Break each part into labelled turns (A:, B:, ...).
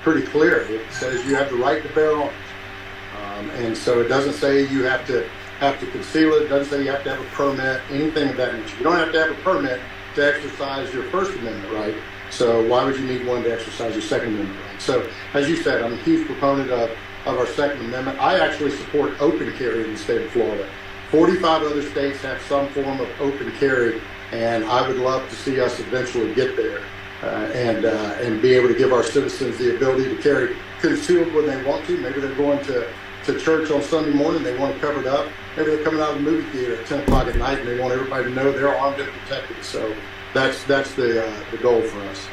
A: pretty clear. It says you have the right to bear arms. And so it doesn't say you have to conceal it. It doesn't say you have to have a permit, anything of that nature. You don't have to have a permit to exercise your First Amendment right. So why would you need one to exercise your Second Amendment right? So as you said, I'm a huge proponent of our Second Amendment. I actually support open carry in the state of Florida. 45 other states have some form of open carry, and I would love to see us eventually get there and be able to give our citizens the ability to carry concealed when they want to. Maybe they're going to church on Sunday morning, they want to cover it up. Maybe they're coming out of the movie theater at 10 o'clock at night and they want everybody to know they're armed and protected. So that's the goal for us.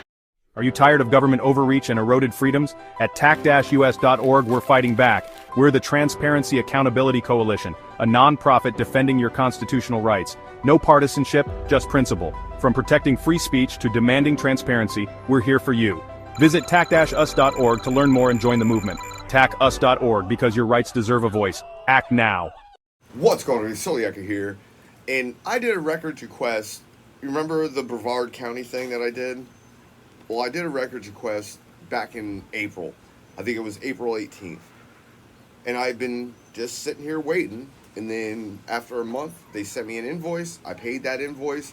B: Are you tired of government overreach and eroded freedoms? At tac-us.org, we're fighting back. We're the Transparency Accountability Coalition, a non-profit defending your constitutional rights. No partisanship, just principle. From protecting free speech to demanding transparency, we're here for you. Visit tac-us.org to learn more and join the movement. TAC-US.org, because your rights deserve a voice. Act now.
C: What's going on? Celiac here, and I did a records request. You remember the Brevard County thing that I did? Well, I did a records request back in April. I think it was April 18th. And I've been just sitting here waiting, and then after a month, they sent me an invoice. I paid that invoice.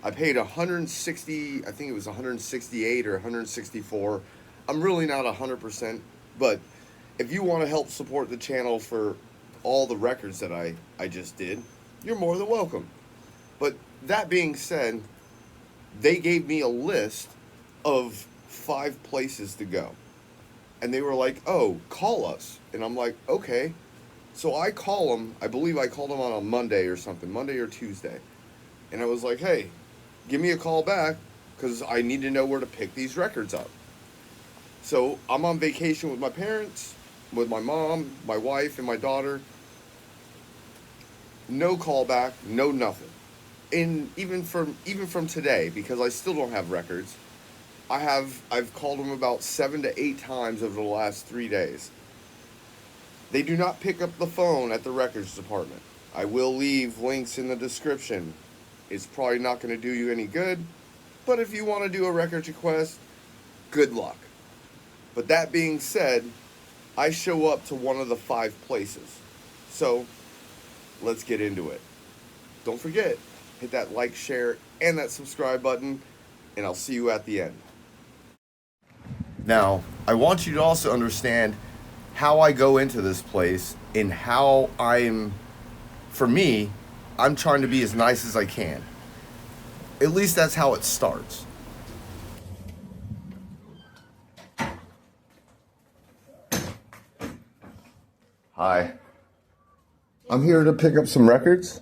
C: I paid 160, I think it was 168 or 164. I'm really not 100%, but if you want to help support the channel for all the records that I just did, you're more than welcome. But that being said, they gave me a list of 5 places to go. And they were like, oh, call us. And I'm like, okay. So I call them, I believe I called them on a Monday or something, Monday or Tuesday. And I was like, hey, give me a call back because I need to know where to pick these records up. So I'm on vacation with my parents, with my mom, my wife, and my daughter. No call back, no nothing. And even from today, because I still don't have records, I've called them about 7 to 8 times over the last 3 days. They do not pick up the phone at the records department. I will leave links in the description. It's probably not going to do you any good, but if you want to do a records request, good luck. But that being said, I show up to one of the 5 places. So let's get into it. Don't forget, hit that like, share, and that subscribe button, and I'll see you at the end. Now, I want you to also understand how I go into this place and how for me, I'm trying to be as nice as I can. At least that's how it starts. Hi. I'm here to pick up some records.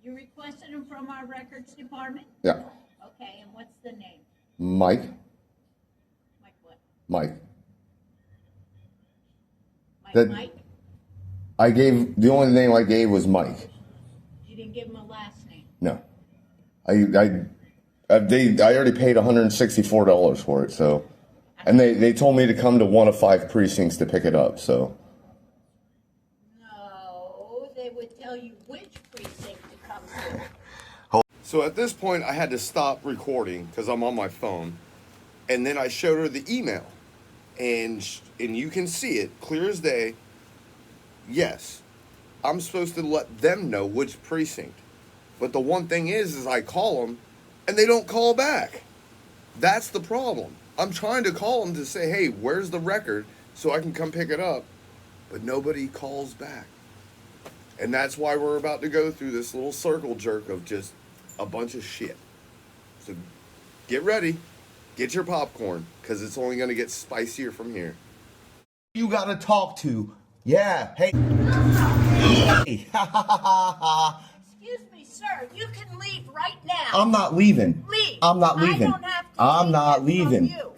D: You requested them from our records department?
C: Yeah.
D: Okay, and what's the name?
C: Mike.
D: Mike what?
C: Mike.
D: Mike?
C: The only name I gave was Mike.
D: You didn't give him a last name?
C: No. I already paid $164 for it, so. And they told me to come to one of 5 precincts to pick it up, so.
D: No, they would tell you which precinct to come to.
C: So at this point, I had to stop recording because I'm on my phone. And then I showed her the email. And you can see it clear as day. Yes, I'm supposed to let them know which precinct. But the one thing is I call them and they don't call back. That's the problem. I'm trying to call them to say, hey, where's the record so I can come pick it up, but nobody calls back. And that's why we're about to go through this little circle jerk of just a bunch of shit. So get ready, get your popcorn, because it's only going to get spicier from here.
E: You got to talk to. Yeah, hey.
D: Excuse me, sir, you can leave right now.
E: I'm not leaving.
D: Leave.
E: I'm not leaving.
D: I don't have to
E: I'm
D: leave
E: not
D: from
E: leaving.
D: You.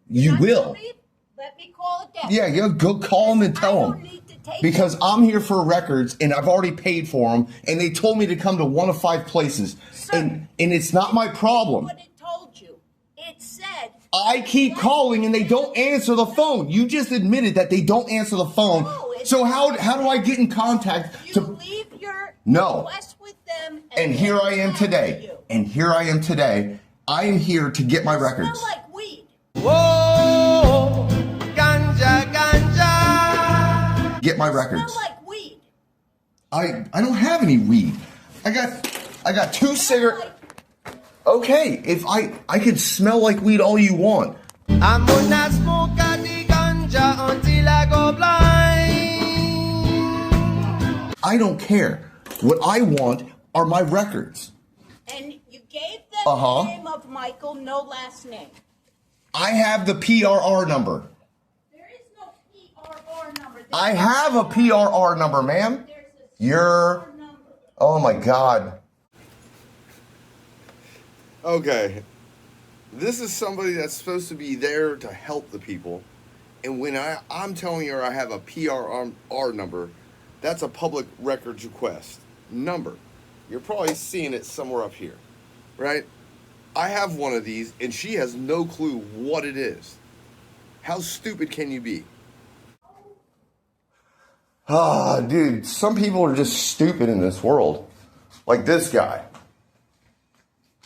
E: You
D: Not
E: will.
D: gonna leave? Let me call it down.
E: Yeah, you go call them and
D: I
E: tell
D: don't
E: them.
D: need to take
E: Because
D: them.
E: I'm here for records and I've already paid for them and they told me to come to one of 5 places.
D: Sir,
E: And it's not my problem.
D: What it told you. It said.
E: I keep calling and they don't answer the phone. You just admitted that they don't answer the phone.
D: No, it's
E: So how do I get in contact
D: You
E: to
D: leave your
E: No.
D: request with them.
E: And here I am
D: they
E: today.
D: you.
E: And here I am today. I am here to get my
D: Smell
E: records.
D: like weed.
F: Whoa, ganja, ganja.
E: Get my records.
D: Smell like weed.
E: I don't have any weed. I got 2 cigarettes. Okay, if I could smell like weed all you want.
F: I'm gonna smoke the ganja until I go blind.
E: I don't care. What I want are my records.
D: And you gave them
E: Uh-huh.
D: the name of Michael, no last name.
E: I have the PRR number.
D: There is no PRR number.
E: I have a PRR number, ma'am.
D: There's a
E: You're...
D: PRR number.
E: Oh my God.
C: Okay. This is somebody that's supposed to be there to help the people. And when I'm telling her I have a PRR number, that's a public records request number. You're probably seeing it somewhere up here, right? I have one of these, and she has no clue what it is. How stupid can you be?
E: Ah, dude, some people are just stupid in this world. Like this guy.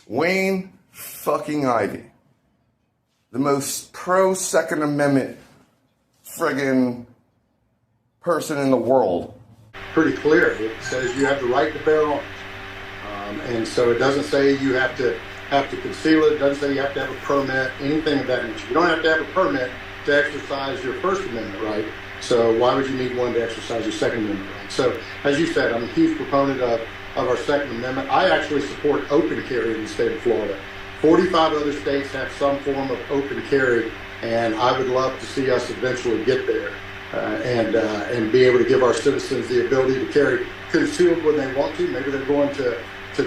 E: Wayne fucking Ivy. The most pro-Second Amendment friggin' person in the world.
A: Pretty clear. It says you have the right to bear arms. And so it doesn't say you have to conceal it. It doesn't say you have to have a permit, anything of that nature. You don't have to have a permit to exercise your First Amendment right. So why would you need one to exercise your Second Amendment right? So as you said, I'm a huge proponent of our Second Amendment. I actually support open carry in the state of Florida. 45 other states have some form of open carry, and I would love to see us eventually get there and be able to give our citizens the ability to carry concealed when they want to. Maybe they're going to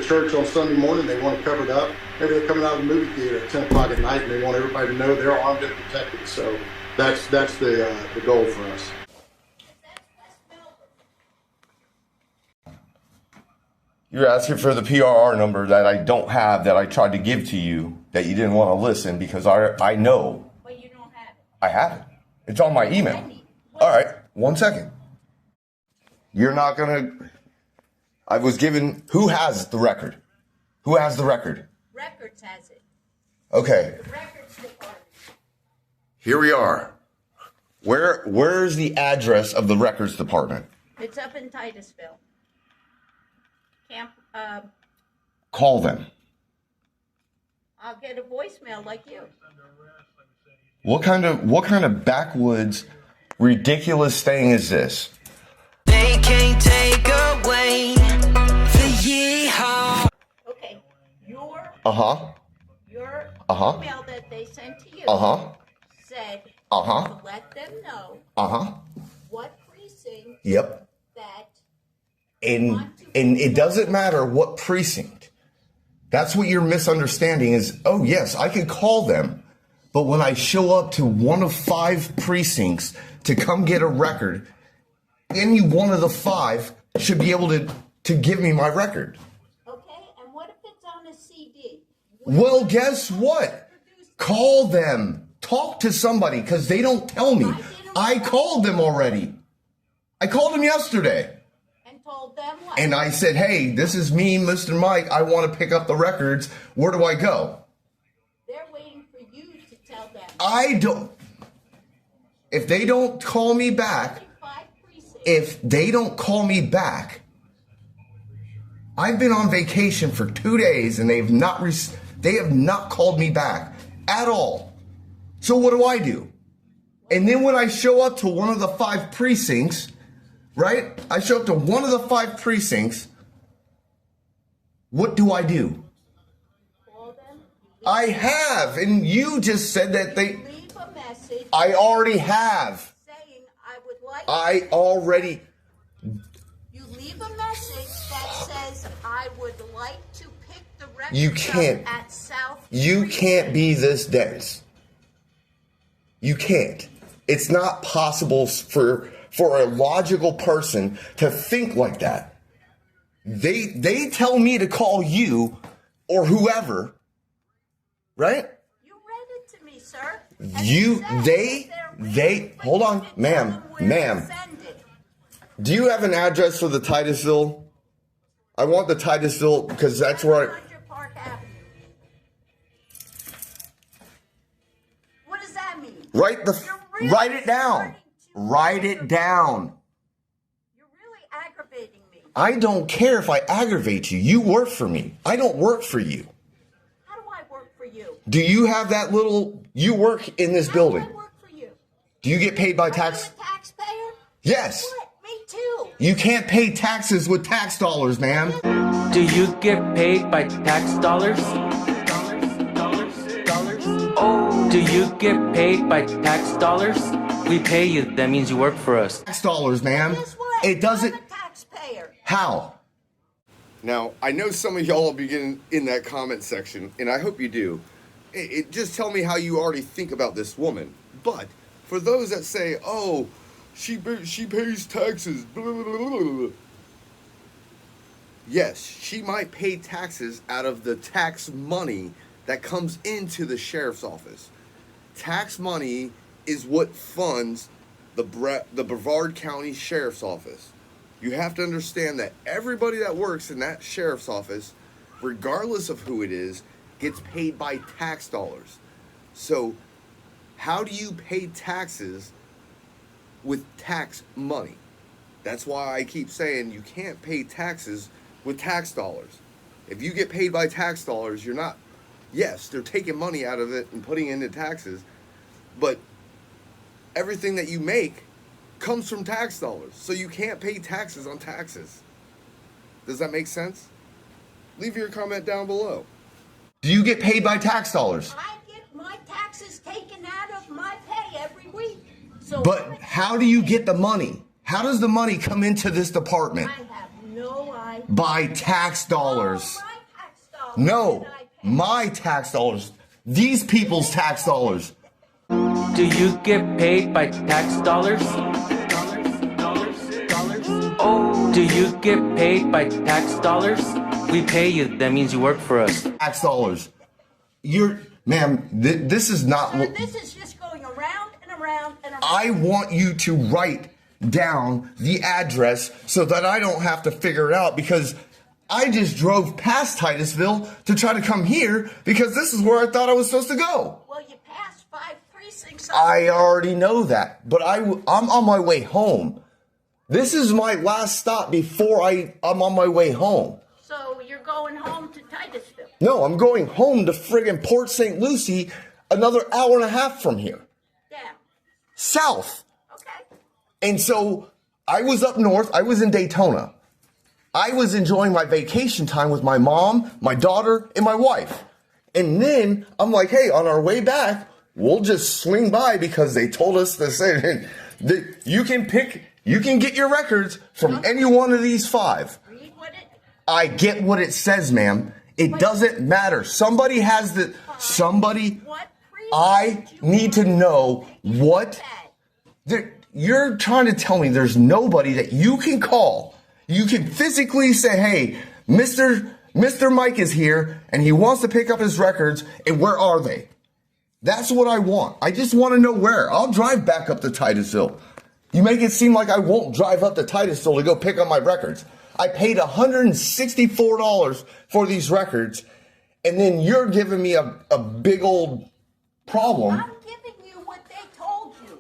A: church on Sunday morning, they want to cover it up. Maybe they're coming out of the movie theater at 10 o'clock at night and they want everybody to know they're armed and protected. So that's the goal for us.
E: You're asking for the PRR number that I don't have, that I tried to give to you, that you didn't want to listen because I know.
D: But you don't have it.
E: I have it. It's on my email. All right, 1 second. You're not going to... I was given... Who has the record? Who has the record?
D: Records has it.
E: Okay,
D: The records department.
E: here we are. Where's the address of the records department?
D: It's up in Titusville. Camp.
E: Call them.
D: I'll get a voicemail like you.
E: What kind of backwoods, ridiculous thing is this?
F: They can't take away the yeehaw.
D: Okay, your
E: Uh-huh. Uh-huh.
D: email that they sent to you
E: Uh-huh.
D: said
E: Uh-huh.
D: to let them know
E: Uh-huh.
D: what precinct
E: Yep.
D: that
E: And it doesn't matter what precinct. That's what you're misunderstanding is, oh yes, I could call them, but when I show up to one of 5 precincts to come get a record, any one of the 5 should be able to give me my record.
D: okay, and what if it's on a CD?
E: Well, guess what? Call them. Talk to somebody because they don't tell me. I called them already. I called them yesterday.
D: And told them what?
E: And I said, hey, this is me, Mr. Mike. I want to pick up the records. Where do I go?
D: They're waiting for you to tell them.
E: I don't. If they don't call me back,
D: 5 precincts.
E: if they don't call me back, I've been on vacation for 2 days and they have not called me back at all. So what do? And then when I show up to one of the 5 precincts, right? I show up to one of the 5 precincts. What do?
D: Call them.
E: I have, and you just said that they.
D: Leave a message
E: I already have.
D: saying I would like.
E: I already.
D: You leave a message that says I would like to pick the record
E: You can't.
D: up at South.
E: You
D: Precinct."
E: can't be this dense. You can't. It's not possible for a logical person to think like that. They tell me to call you or whoever, right?
D: You read it to me, sir. And
E: You-
D: it says
E: they-
D: that they're
E: they-
D: reading, but
E: hold
D: you
E: on,
D: didn't
E: ma'am,
D: tell them where to
E: ma'am.
D: send it.
E: Do you have an address for the Titusville? I want the Titusville because that's where I.
D: 100 Park Avenue. me.
E: Write
D: You're
E: write it down. Write it down.
D: You're really aggravating me.
E: I don't care if I aggravate you. You work for me. I don't work for you.
D: How do I work for you?
E: Do you have that little, you work in this building?
D: How do I work for you?
E: Do you get paid by
D: Are
E: tax?
D: you a taxpayer?
E: Yes.
D: What? Me too.
E: You can't pay taxes with tax dollars, ma'am.
G: Do you get paid by tax dollars? Oh, do you get paid by tax dollars? We pay you, that means you work for us.
E: Tax dollars, ma'am.
D: Guess what?
E: It doesn't.
D: I'm a taxpayer.
E: How?
C: Now, I know some of y'all will be getting in that comment section, and I hope you do. Just tell me how you already think about this woman. But for those that say, oh, she pays taxes, blah, blah, blah, blah, blah. Yes, she might pay taxes out of the tax money that comes into the sheriff's office. Tax money is what funds the Brevard County Sheriff's Office. You have to understand that everybody that works in that sheriff's office, regardless of who it is, gets paid by tax dollars. So, how do you pay taxes with tax money? That's why I keep saying you can't pay taxes with tax dollars. If you get paid by tax dollars, you're not, yes, they're taking money out of it and putting it into taxes, but everything that you make comes from tax dollars. So you can't pay taxes on taxes. Does that make sense? Leave your comment down below.
E: Do you get paid by tax dollars?
D: I get my taxes taken out of my pay every week. So
E: But how do you get the money? How does the money come into this department?
D: I have no idea.
E: By tax dollars.
D: Oh, my tax dollars
E: No,
D: that I pay.
E: my tax dollars. These people's tax dollars.
G: Do you get paid by tax dollars? Oh, do you get paid by tax dollars? We pay you, that means you work for us.
E: Tax dollars. Ma'am, this is not.
D: So this is just going around and around and around.
E: I want you to write down the address so that I don't have to figure it out, because I just drove past Titusville to try to come here because this is where I thought I was supposed to go.
D: Well, you passed 5 precincts.
E: I already know that, but I'm on my way home. This is my last stop before I'm on my way home.
D: So you're going home to Titusville.
E: No, I'm going home to friggin' Port St. Lucie, another hour and a half from here.
D: Yeah.
E: South.
D: Okay.
E: And so I was up north. I was in Daytona. I was enjoying my vacation time with my mom, my daughter, and my wife. And then I'm like, hey, on our way back, we'll just swing by because they told us the same. You can get your records from any one of these 5.
D: Read what it.
E: I get what it says, ma'am. It doesn't matter. Somebody has the, somebody,
D: What precinct
E: I
D: you
E: need to
D: want
E: know what,
D: that?
E: you're trying to tell me there's nobody that you can call. You can physically say, hey, Mr. Mike is here and he wants to pick up his records, and where are they? That's what I want. I just want to know where. I'll drive back up to Titusville. You make it seem like I won't drive up to Titusville to go pick up my records. I paid $164 for these records, and then you're giving me a big old problem.
D: I'm giving you what they told you.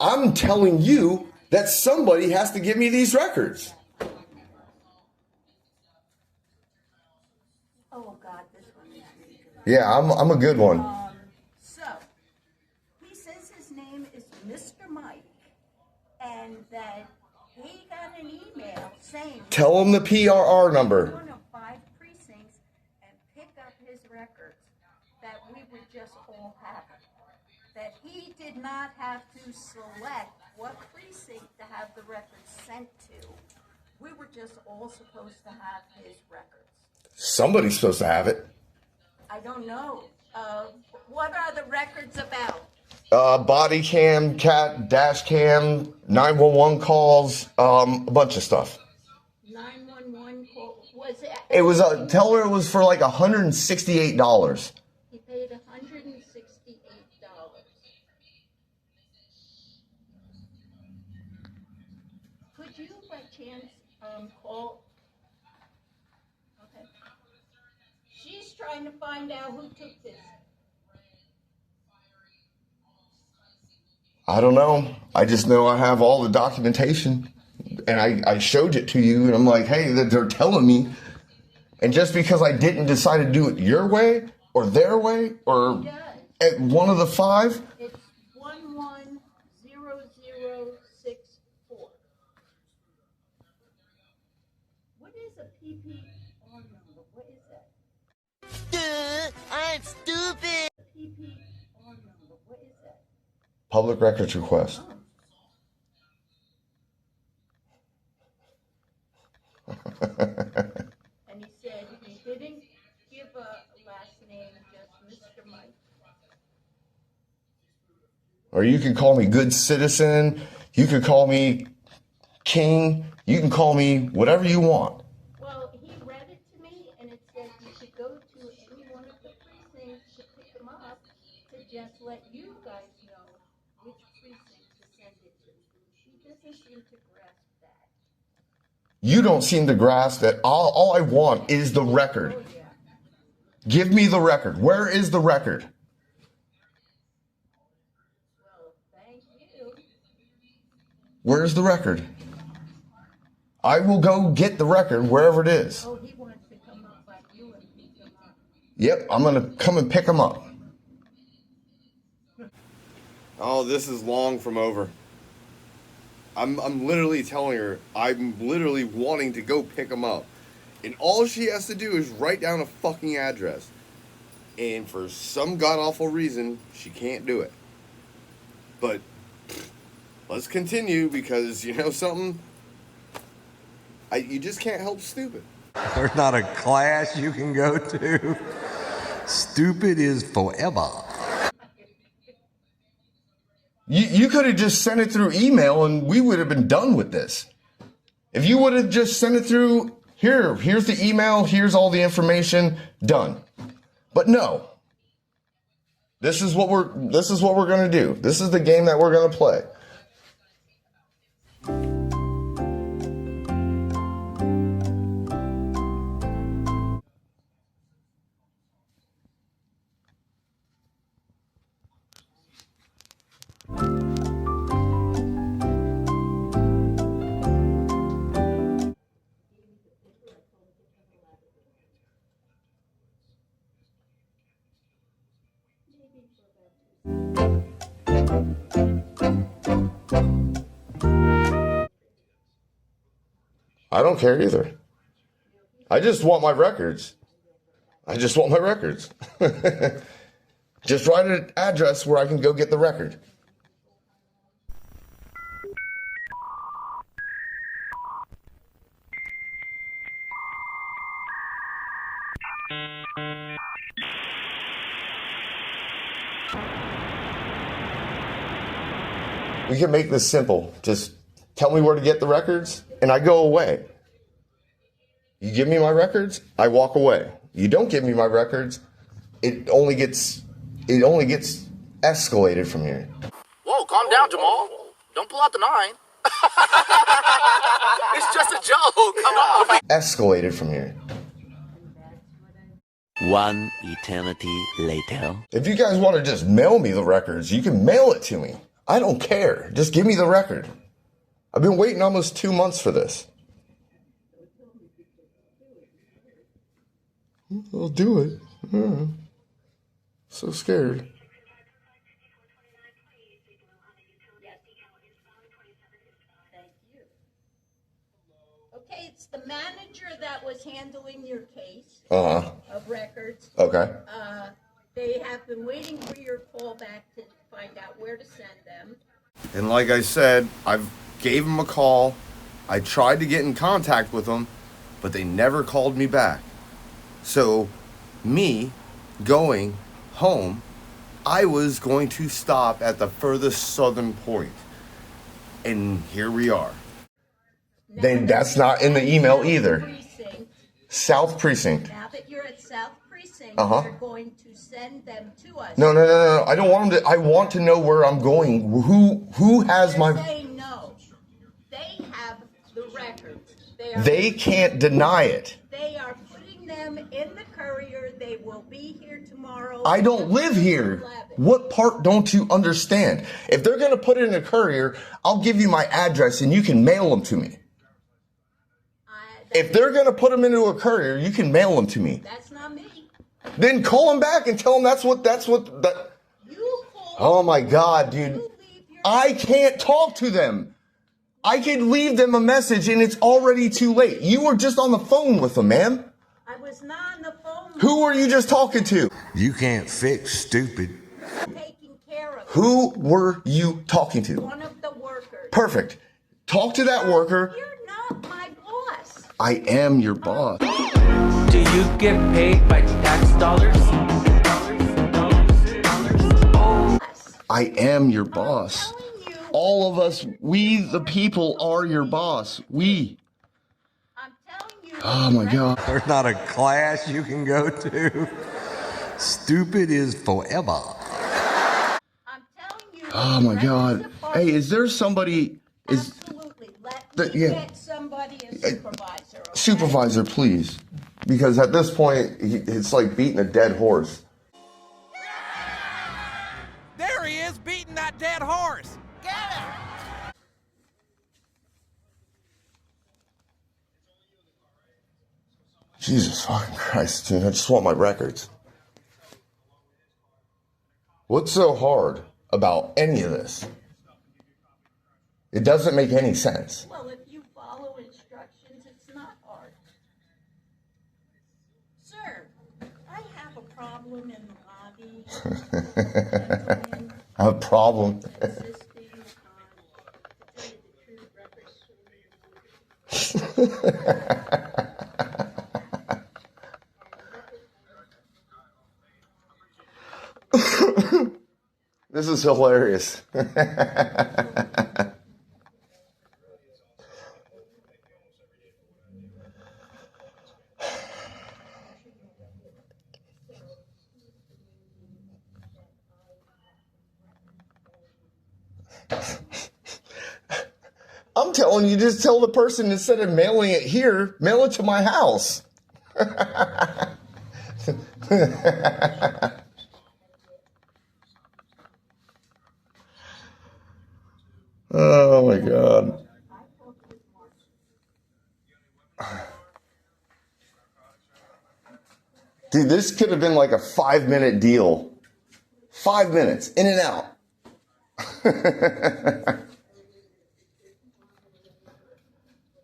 E: I'm telling you that somebody has to give me these records.
D: Oh God, this one is really good.
E: Yeah, I'm a good one.
D: So he says his name is Mr. Mike, and that he got an email saying
E: Tell him the PRR number.
D: one of 5 precincts and pick up his records, that we would just all have it. That he did not have to select what precinct to have the records sent to. We were just all supposed to have his records.
E: Somebody's supposed to have it.
D: I don't know. What are the records about?
E: Body cam, cat, dash cam, 911 calls, a bunch of stuff.
D: 911 call. Was it?
E: It was tell her it was for like $168.
D: He paid $168. Could you, by chance, call? Okay. She's trying to find out who took this.
E: I don't know. I just know I have all the documentation, and I showed it to you, and I'm like, hey, they're telling me. And just because I didn't decide to do it your way or their way or at one of the five.
D: It's 110064. What is a PPR number? What is that?
F: I'm stupid.
D: PPR number. What is that?
E: Public records request.
D: And he said he didn't give a last name, just Mr. Mike.
E: Or you can call me good citizen. You could call me king. You can call me whatever you want.
D: Well, he read it to me, and it said you should go to any one of the precincts to pick them up to just let you guys know which precinct to send it to. He doesn't seem to grasp that.
E: You don't seem to grasp that all I want is the record.
D: Oh, yeah.
E: Give me the record. Where is the record?
D: Well, thank you.
E: Where's the record? I will go get the record wherever it is.
D: Oh, he wants to come up by you and pick them up.
E: Yep, I'm going to come and pick them up.
C: Oh, this is long from over. I'm literally telling her, I'm literally wanting to go pick them up. And all she has to do is write down a fucking address. And for some god-awful reason, she can't do it. But let's continue because, you know something? You just can't help stupid.
H: There's not a class you can go to. Stupid is forever.
E: You could have just sent it through email and we would have been done with this. If you would have just sent it through, here's the email, here's all the information, done. But no. This is what we're going to do. This is the game that we're going to play. I don't care either. I just want my records. Just write an address where I can go get the record. We can make this simple. Just tell me where to get the records, and I go away. You give me my records, I walk away. You don't give me my records, it only gets escalated from here.
I: Whoa, calm down, Jamal. Don't pull out the 9. It's just a joke. Come on.
E: Escalated from here.
J: One eternity later.
E: If you guys want to just mail me the records, you can mail it to me. I don't care. Just give me the record. I've been waiting almost 2 months for this. I'll do it. So scared.
D: Thank you. Okay, it's the manager that was handling your case of records.
E: Okay.
D: They have been waiting for your call back to find out where to send them.
C: And like I said, I gave them a call. I tried to get in contact with them, but they never called me back. So, me going home, I was going to stop at the furthest southern point. And here we are.
E: Then that's not in the email either.
D: Precinct.
E: South Precinct.
D: Now that you're at South Precinct,
E: Uh-huh.
D: you're going to send them to us.
E: No. I don't want them to. I want to know where I'm going. Who has
D: They're
E: my...
D: saying no. They have the records.
E: They can't deny it.
D: They are putting them in the courier. They will be here tomorrow.
E: I don't live here.
D: 11.
E: What part don't you understand? If they're going to put it in a courier, I'll give you my address and you can mail them to me. If they're going to put them into a courier, you can mail them to me.
D: That's not me.
E: Then call them back and tell them that.
D: You call.
E: Oh my God, dude. I can't talk to them. I could leave them a message and it's already too late. You were just on the phone with them, ma'am.
D: I was not on the phone.
E: Who were you just talking to?
H: You can't fix stupid.
D: Taking care of.
E: Who were you talking to?
D: One of the workers.
E: Perfect. Talk to that worker.
D: You're not my boss.
E: I am your boss.
G: Do you get paid by tax dollars?
E: I am your boss. All of us, we the people, are your boss. We.
D: I'm telling you.
E: Oh my God.
H: There's not a class you can go to. Stupid is forever.
D: I'm telling you.
E: Oh my God. Hey, is there somebody?
D: Absolutely. Let me get somebody a supervisor. Okay?
E: Supervisor, please. Because at this point, it's like beating a dead horse.
F: There he is, beating that dead horse. Get him!
E: Jesus fucking Christ, dude. I just want my records. What's so hard about any of this? It doesn't make any sense.
D: Well, if you follow instructions, it's not hard. Sir, I have a problem in the lobby.
E: I have a problem.
D: Assisting on, to tell you the truth, records.
E: This is hilarious. I'm telling you, just tell the person instead of mailing it here, mail it to my house. Oh my God. Dude, this could have been like a 5-minute deal. 5 minutes, in and out.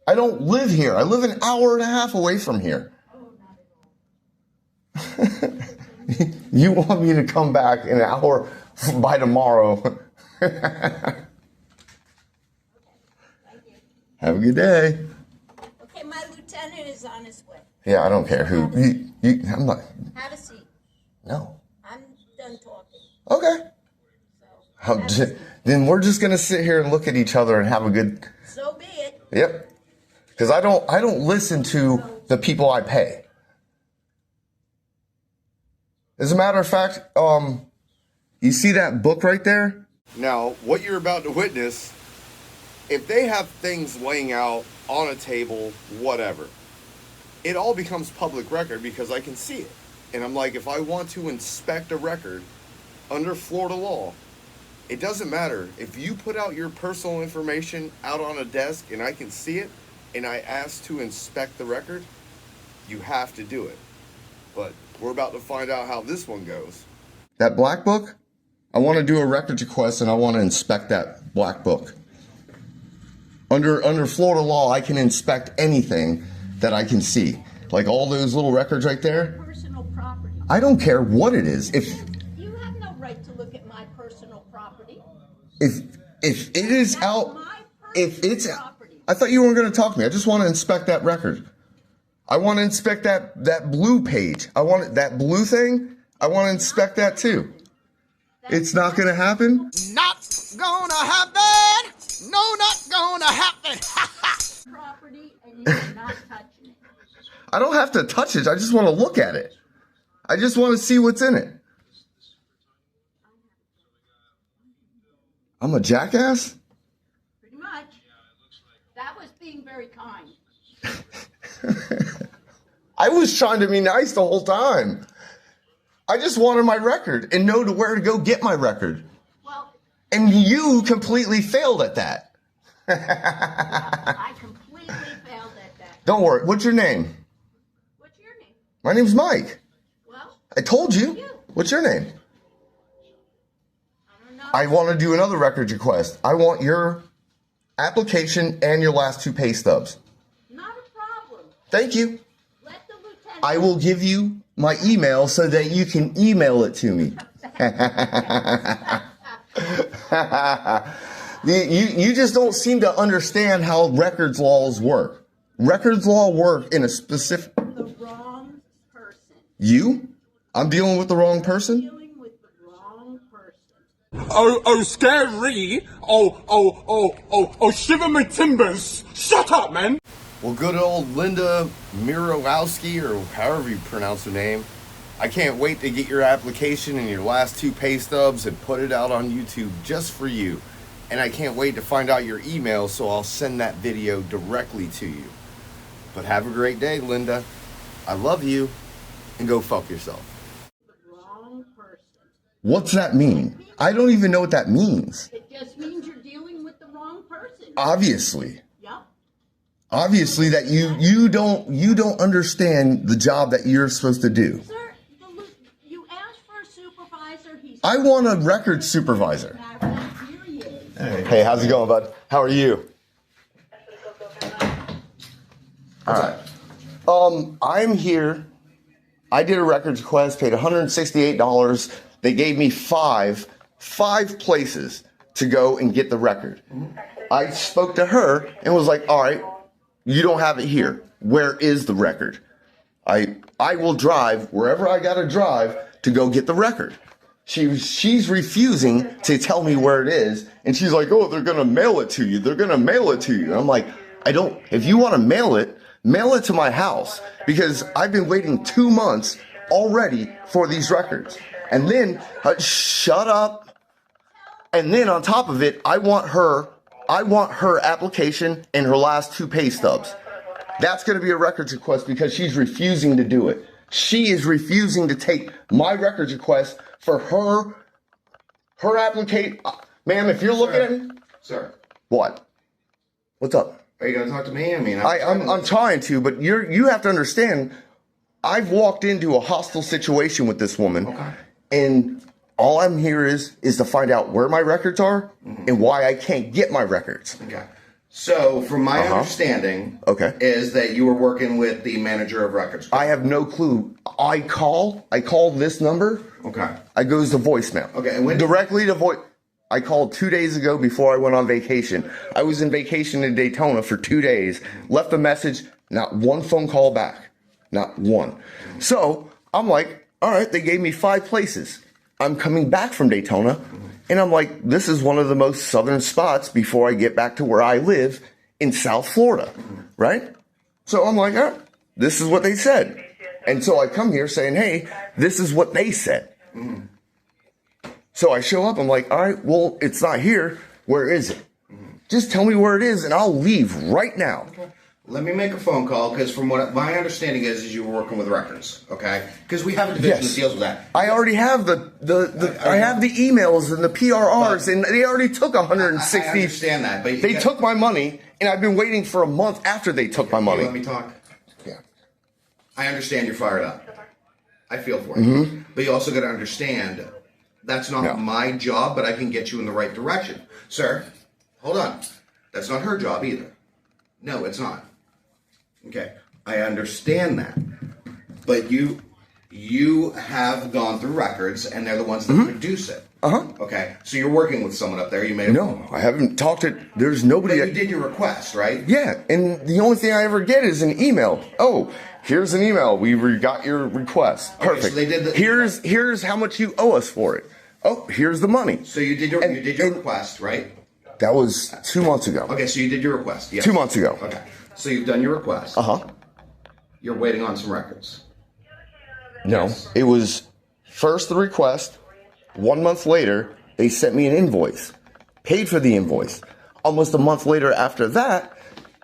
E: I don't live here. I live an hour and a half away from here. You want me to come back in an hour by tomorrow? Have a good day.
D: Okay, my lieutenant is on his way.
E: Yeah, I don't care who. I'm not.
D: Have a seat.
E: No.
D: I'm done talking.
E: Okay. Then we're just gonna sit here and look at each other and have a good.
D: So be it.
E: Yep. Because I don't listen to the people I pay. As a matter of fact, you see that book right there?
C: Now, what you're about to witness, if they have things laying out on a table, whatever, it all becomes public record because I can see it. And I'm like, if I want to inspect a record under Florida law, it doesn't matter. If you put out your personal information out on a desk and I can see it, and I ask to inspect the record, you have to do it. But we're about to find out how this one goes.
E: That black book? I want to do a records request and I want to inspect that black book. Under Florida law, I can inspect anything that I can see. Like all those little records right there.
D: Personal property.
E: I don't care what it is.
D: You have no right to look at my personal property.
E: If it is
D: That's
E: out,
D: my
E: if it's
D: personal property.
E: I thought you weren't going to talk to me. I just want to inspect that record. I want to inspect that blue page. I want that blue thing. I want to inspect that too. It's not going to happen.
F: Not gonna happen. No, not gonna happen.
D: Property, and you're not touching it.
E: I don't have to touch it. I just want to look at it. I just want to see what's in it. I'm a jackass?
D: Pretty much. That was being very kind.
E: I was trying to be nice the whole time. I just wanted my record and know where to go get my record.
D: Well,
E: And you completely failed at that.
D: I completely failed at that.
E: Don't worry. What's your name?
D: What's your name?
E: My name's Mike.
D: Well,
E: I told you. What's your name?
D: I don't know.
E: I want to do another records request. I want your application and your last 2 pay stubs.
D: Not a problem.
E: Thank you.
D: Let the lieutenant.
E: I will give you my email so that you can email it to me. You just don't seem to understand how records laws work. Records law work in a specific...
D: The wrong person.
E: You? I'm dealing with the wrong person?
D: Dealing with the wrong person.
K: Oh, scary. Oh, shiver my timbers. Shut up, man.
C: Well, good old Linda Mirowowski, or however you pronounce her name. I can't wait to get your application and your last 2 pay stubs and put it out on YouTube just for you. And I can't wait to find out your email, so I'll send that video directly to you. But have a great day, Linda. I love you, and go fuck yourself.
D: The wrong person.
E: What's that mean? I don't even know what that means.
D: It just means you're dealing with the wrong person.
E: Obviously.
D: Yep.
E: Obviously that you don't understand the job that you're supposed to do.
D: Sir, you asked for a supervisor.
E: I want a record supervisor.
D: Here he is.
E: Hey, how's it going, bud? How are you? All right. I'm here. I did a records request, paid $168. They gave me five places to go and get the record. I spoke to her and was like, all right, you don't have it here. Where is the record? I will drive wherever I gotta drive to go get the record. She's refusing to tell me where it is, and she's like, oh, they're gonna mail it to you. They're gonna mail it to you. And I'm like, if you wanna mail it to my house, because I've been waiting 2 months already for these records. And then, shut up. And then on top of it, I want her application and her last 2 pay stubs. That's going to be a records request because she's refusing to do it. She is refusing to take my records request for her application. Ma'am, if you're looking at me.
L: Sir.
E: What? What's up?
L: Are you going to talk to me? I mean,
E: I'm trying to, but you have to understand, I've walked into a hostile situation with this woman.
L: Okay.
E: And all I'm here is to find out where my records are and why I can't get my records.
L: Okay. So, from my understanding, is that you were working with the manager of records.
E: I have no clue. I call this number.
L: Okay.
E: I goes to voicemail.
L: Okay. And when
E: directly to voice. I called 2 days ago before I went on vacation. I was in vacation in Daytona for 2 days. Left a message. Not one phone call back. Not one. So I'm like, all right. They gave me 5 places. I'm coming back from Daytona. And I'm like, this is one of the most southern spots before I get back to where I live in South Florida, right? So I'm like, all right, this is what they said. And so I come here saying, hey, this is what they said. So I show up, I'm like, all right, well, it's not here. Where is it? Just tell me where it is and I'll leave right now.
L: Okay. Let me make a phone call, because from what my understanding is you were working with records, okay? Because we have a division that deals with that.
E: I already have I have the emails and the PRRs, and they already took 160.
L: I understand that, but
E: they took my money, and I've been waiting for a month after they took my money.
L: Let me talk.
E: Yeah.
L: I understand you're fired up. I feel for you. But you also got to understand, that's not my job, but I can get you in the right direction. Sir, hold on. That's not her job either. No, it's not. Okay, I understand that, but you have gone through records, and they're the ones that produce it. Okay, so you're working with someone up there. You made
E: I haven't talked to. There's nobody.
L: But you did your request, right?
E: Yeah, and the only thing I ever get is an email. Oh, here's an email. We got your request. Perfect.
L: Okay, so they did
E: here's how much you owe us for it. Oh, here's the money.
L: So you did your request, right?
E: That was 2 months ago.
L: Okay, so you did your request. Yes.
E: 2 months ago.
L: Okay. So you've done your request. You're waiting on some records.
E: No, it was first the request. 1 month later, they sent me an invoice. Paid for the invoice. Almost a month later after that,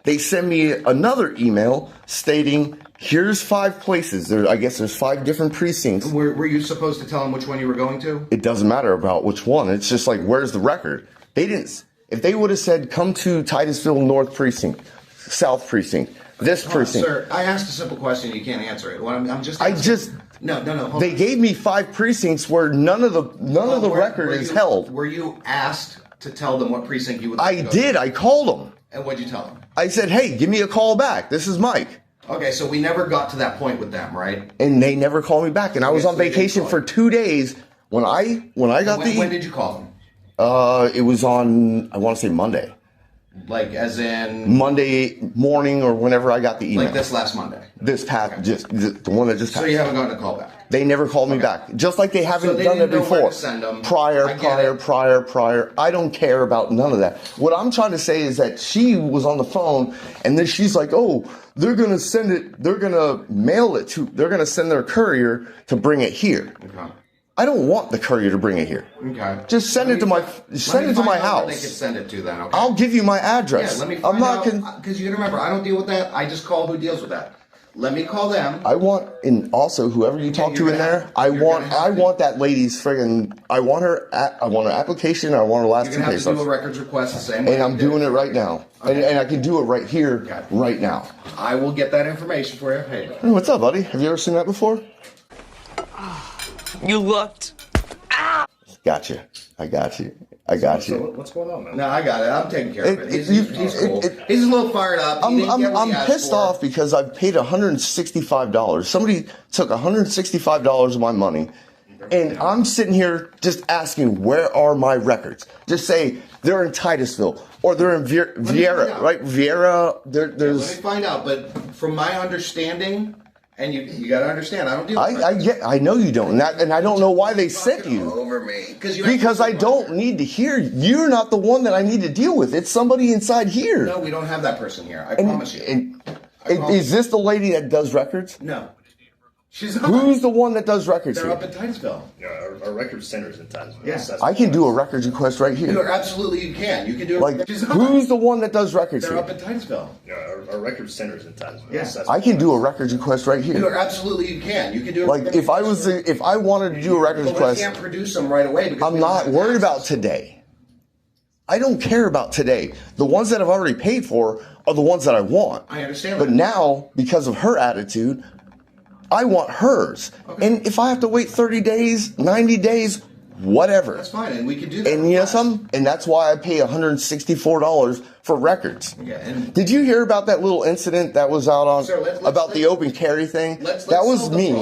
E: They send me another email stating, here's 5 places. I guess there's 5 different precincts.
L: Were you supposed to tell them which one you were going to?
E: It doesn't matter about which one. It's just like, where's the record? They didn't. If they would have said, come to Titusville North Precinct, South Precinct, this precinct.
L: Sir, I asked a simple question. You can't answer it. Well, I'm just asking. No.
E: They gave me 5 precincts where none of the record is held.
L: Were you asked to tell them what precinct you would?
E: I did. I called them.
L: And what'd you tell them?
E: I said, hey, give me a call back. This is Mike.
L: Okay, so we never got to that point with them, right?
E: And they never called me back. And I was on vacation for 2 days when I got the.
L: When did you call them?
E: It was on, I want to say Monday.
L: Like as in
E: Monday morning or whenever I got the email.
L: Like this last Monday.
E: This past, just the one that just passed.
L: So you haven't gotten a call back.
E: They never called me back, just like they haven't done it before. Prior. I don't care about none of that. What I'm trying to say is that she was on the phone, and then she's like, "Oh, they're gonna send it. They're gonna mail it to. They're gonna send their courier to bring it here." Okay. I don't want the courier to bring it here.
L: Okay.
E: Just send it to my house.
L: They can send it to then. Okay.
E: I'll give you my address.
L: Yeah, let me find out. Because you gotta remember, I don't deal with that. I just call who deals with that. Let me call them.
E: I want, and also whoever you talk to in there, I want that lady's friggin'. I want her application. I want her last 2
L: You're gonna
E: days.
L: have to do a records request the same way.
E: And I'm doing it right now, and I can do it right here, right now.
L: I will get that information for you. Hey,
E: what's up, buddy? Have you ever seen that before?
G: You looked.
E: Gotcha. I got you.
M: So what's going on, man?
L: No, I got it. I'm taking care of it. He's cool. He's a little fired up.
E: I'm pissed off because I paid $165. Somebody took $165 of my money, and I'm sitting here just asking, where are my records? Just say they're in Titusville or they're in Vieira, right? Vieira. There's.
L: Let me find out. But from my understanding. And you got to understand, I don't deal with
E: I know you don't, and I don't know why they sent you.
L: Over me,
E: because I don't need to hear. You're not the one that I need to deal with. It's somebody inside here.
L: No, we don't have that person here. I promise you.
E: Is this the lady that does records?
L: No. She's not.
E: Who's the one that does records
L: They're
E: here?
L: up in Titusville.
M: Yeah, our records center's in Titusville.
L: Yes.
E: I can do a records request right here.
L: You can. You can do it.
E: Like, who's the one that does records
L: They're
E: here?
L: up in Titusville.
M: Yeah, our records center's in Titusville.
L: Yes.
E: I can do a records request right here.
L: You can. You can do it.
E: Like, if I wanted to do a records request,
L: I can't produce them right away because
E: I'm not worried about today. I don't care about today. The ones that I've already paid for are the ones that I want.
L: I understand.
E: But now, because of her attitude, I want hers. Okay. And if I have to wait 30 days, 90 days, whatever.
L: That's fine, and we can do that.
E: And you know something? And that's why I pay $164 for records.
L: Yeah,
E: did you hear about that little incident that was out on about the open carry thing? That was me.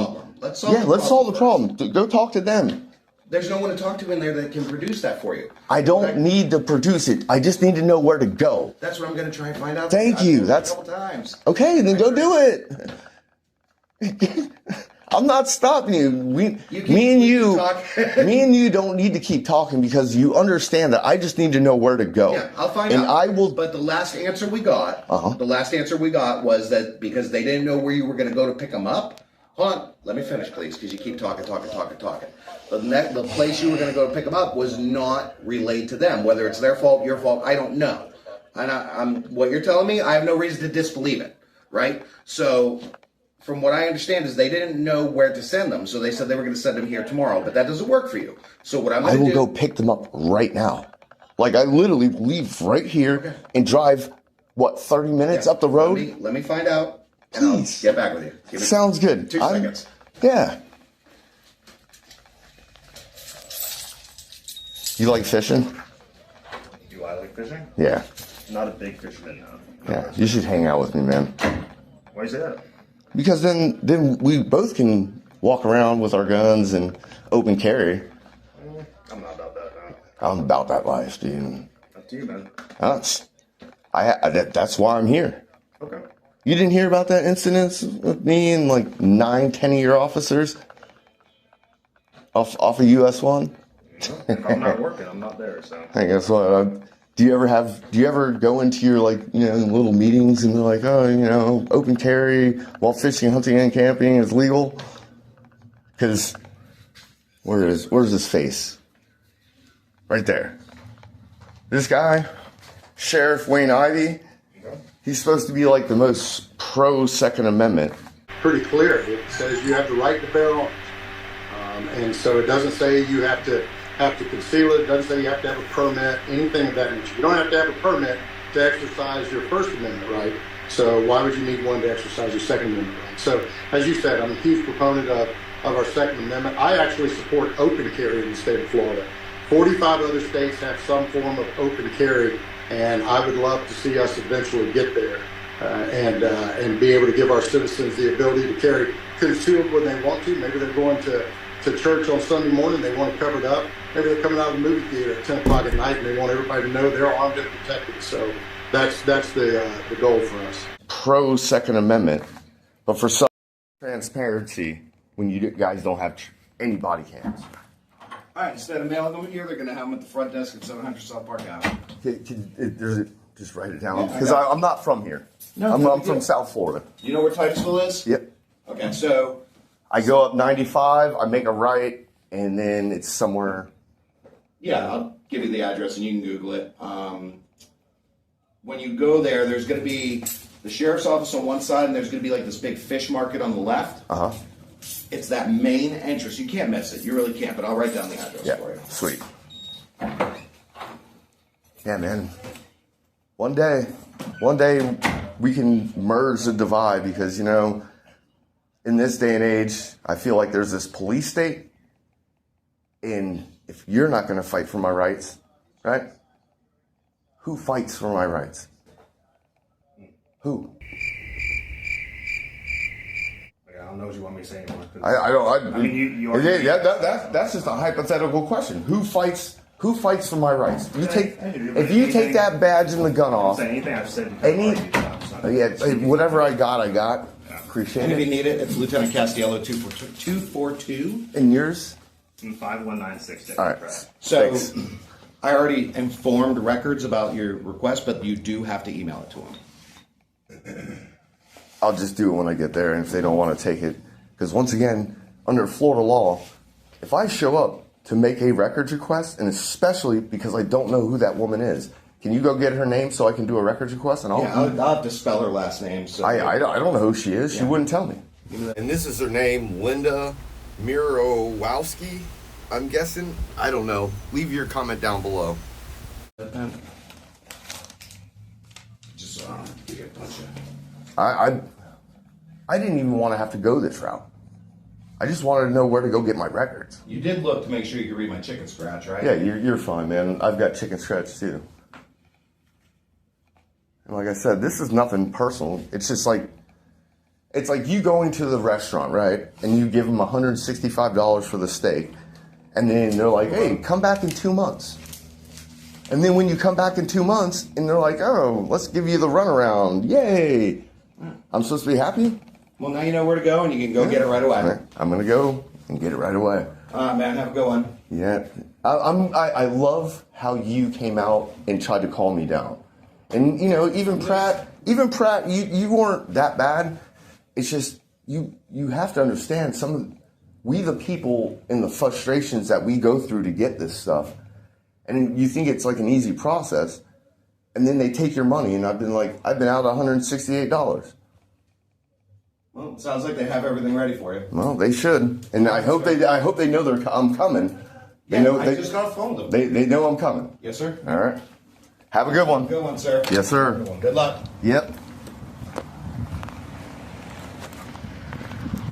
L: Let's solve the problem.
E: Go talk to them.
L: There's no one to talk to in there that can produce that for you.
E: I don't need to produce it. I just need to know where to go.
L: That's what I'm going to try and find out.
E: Thank you.
L: That's a couple times.
E: Okay, then go do it. I'm not stopping you. Me and you don't need to keep talking because you understand that I just need to know where to go.
L: Yeah, I'll find out.
E: And I will.
L: But the last answer we got, was that because they didn't know where you were going to go to pick them up. Hold on, let me finish, please, because you keep talking. The place you were going to go to pick them up was not relayed to them. Whether it's their fault, your fault, I don't know. And what you're telling me, I have no reason to disbelieve it, right? So, from what I understand is they didn't know where to send them, so they said they were going to send them here tomorrow, but that doesn't work for you. So what I'm going to do...
E: I will go pick them up right now. Like, I literally leave right here and drive, 30 minutes up the road?
L: Let me find out.
E: Please.
L: And I'll get back with you.
E: Sounds good.
L: 2 seconds.
E: Yeah. You like fishing?
M: Do I like fishing?
E: Yeah.
M: Not a big fisherman, no.
E: Yeah, you should hang out with me, man.
M: Why is that?
E: Because then we both can walk around with our guns and open carry.
M: I'm not about that, no.
E: I'm about that life, dude.
M: Up to you, man.
E: That's why I'm here.
M: Okay.
E: You didn't hear about that incident with me and like 9, 10-year officers off of US 1?
M: If I'm not working, I'm not there, so.
E: Hey, guess what? Do you ever go into your little meetings and they're like, oh, open carry while fishing, hunting, and camping is legal? Because where's his face? Right there. This guy, Sheriff Wayne Ivey, He's supposed to be like the most pro Second Amendment.
A: Pretty clear. It says you have the right to bear arms. And so it doesn't say you have to conceal it. It doesn't say you have to have a permit, anything of that nature. You don't have to have a permit to exercise your First Amendment right. So why would you need one to exercise your Second Amendment right? So as you said, I'm a huge proponent of our Second Amendment. I actually support open carry in the state of Florida. 45 other states have some form of open carry, and I would love to see us eventually get there and be able to give our citizens the ability to carry concealed when they want to. Maybe they're going to church on Sunday morning, they want to cover it up. Maybe they're coming out of the movie theater at 10 o'clock at night and they want everybody to know they're armed and protected. So that's the goal for us.
E: Pro Second Amendment, but for some transparency when you guys don't have any body cams.
L: All right, instead of mailing them here, they're going to have them at the front desk at 700 South Park Avenue.
E: Just write it down,
L: Yeah,
E: because I'm not from here.
L: No,
E: I'm
L: no,
E: from South Florida.
L: You know where Titusville is?
E: Yep.
L: Okay, so
E: I go up 95, I make a right, and then it's somewhere.
L: yeah, I'll give you the address and you can Google it. When you go there, there's going to be the sheriff's office on one side, and there's going to be like this big fish market on the left.
E: Uh-huh.
L: It's that main entrance. You can't miss it. You really can't, but I'll write down the address for you.
E: Sweet. Yeah, man. One day we can merge the divide because, you know, in this day and age, I feel like there's this police state, and if you're not going to fight for my rights, right? Who fights for my rights? Who?
M: I don't know what you want me to say anymore.
E: That's just a hypothetical question. Who fights for my rights? If you take that badge and the gun off.
M: Anything I've said.
E: Whatever I got. Appreciate
L: And
E: it.
L: if you need it, it's Lieutenant Castiello 242.
E: And yours?
M: 51966.
E: All right.
L: So
E: thanks.
L: I already informed records about your request, but you do have to email it to them.
E: I'll just do it when I get there, and if they don't want to take it, because once again, under Florida law, if I show up to make a records request, and especially because I don't know who that woman is, can you go get her name so I can do a records request? And
L: I'll have to spell her last name. So
E: I don't know who she is. She wouldn't tell me.
C: And this is her name, Linda Mirowowski, I'm guessing. I don't know. Leave your comment down below.
L: Just give you a punch.
E: I didn't even want to have to go this route. I just wanted to know where to go get my records.
L: You did look to make sure you could read my chicken scratch, right?
E: Yeah, you're fine, man. I've got chicken scratch too. And like I said, this is nothing personal. It's just like, it's like you going to the restaurant, right? And you give them $165 for the steak. And then they're like, hey, come back in 2 months. And then when you come back in 2 months and they're like, oh, let's give you the runaround. Yay. I'm supposed to be happy?
L: Well, now you know where to go and you can go get it right away.
E: Right. I'm going to go and get it right away.
L: Man, have a good one.
E: Yeah. I love how you came out and tried to calm me down. And, you know, even Pratt, you weren't that bad. It's just, you have to understand we the people and the frustrations that we go through to get this stuff. And you think it's like an easy process. And then they take your money, and I've been out $168.
L: Well, it sounds like they have everything ready for you.
E: Well, they should, and I hope they know I'm coming.
L: I just got a phone them.
E: They know I'm coming.
L: Yes, sir.
E: All right. Have a good one.
L: Good one, sir.
E: Yes, sir.
L: Good luck.
E: Yep.